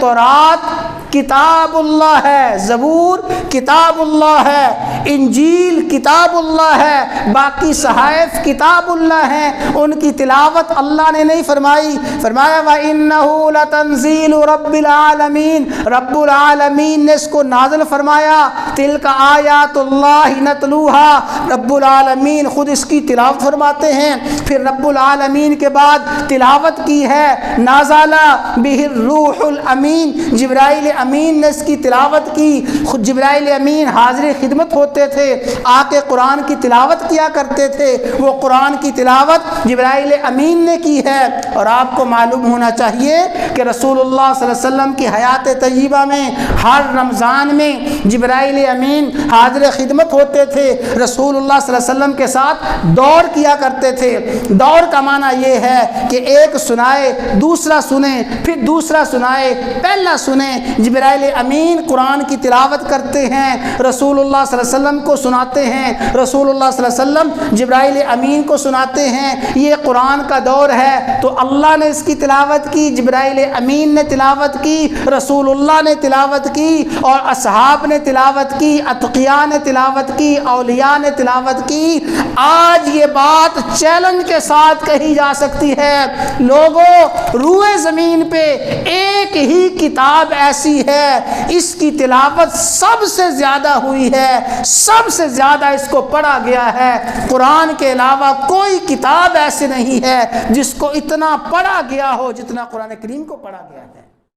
تورات کتاب اللہ ہے، زبور کتاب اللہ ہے، انجیل کتاب اللہ ہے، باقی صحائف کتاب اللہ ہیں، ان کی تلاوت اللہ نے نہیں فرمائی، فرمایا وَإِنَّهُ لَتَنزِيلُ رَبِّ الْعَالَمِينَ، رب العالمین نے اس کو نازل فرمایا، تِلْكَ آیات اللہ نتلوها، رب العالمین خود اس کی تلاوت فرماتے ہیں۔ پھر رب العالمین کے بعد تلاوت کی ہے نازل بہ الروح الامین، جبرائیل امین نے اس کی تلاوت کی، خود جبرائیل امین حاضر خدمت ہوتے تھے، آ کے قرآن کی تلاوت کیا کرتے تھے، وہ قرآن کی تلاوت جبرائیل امین نے کی ہے۔ اور آپ کو معلوم ہونا چاہیے کہ رسول اللہ صلی اللہ علیہ وسلم کی حیات طیبہ میں ہر رمضان میں جبرائیل امین حاضر خدمت ہوتے تھے، رسول اللہ صلی اللہ علیہ وسلم کے ساتھ دور کیا کرتے تھے۔ دور کا معنی یہ ہے کہ ایک سنائے دوسرا سنے، پھر دوسرا سنائے پہلا سنے۔ جبرائیل امین قرآن کی تلاوت کرتے ہیں، رسول اللہ صلی اللہ علیہ وسلم کو سناتے ہیں، رسول اللہ صلی اللہ علیہ وسلم جبرائیل امین کو سناتے ہیں۔ یہ قرآن کا دور ہے، تو اللہ نے اس کی تلاوت کی، جبرائیل امین نے تلاوت کی، رسول اللہ نے تلاوت کی، اور اصحاب نے تلاوت کی، اتقیاء نے تلاوت کی، اولیاء نے تلاوت کی۔ آج یہ بات چیلنج کے ساتھ کہی جا سکتی ہے، لوگوں روئے زمین پہ ایک ہی کتاب ایسی ہے، اس کی تلاوت سب سے زیادہ ہوئی ہے، سب سے زیادہ اس کو پڑھا گیا ہے۔ قرآن کے علاوہ کوئی کتاب ایسی نہیں ہے جس کو اتنا پڑھا گیا ہو جتنا قرآن کریم کو پڑھا گیا ہے۔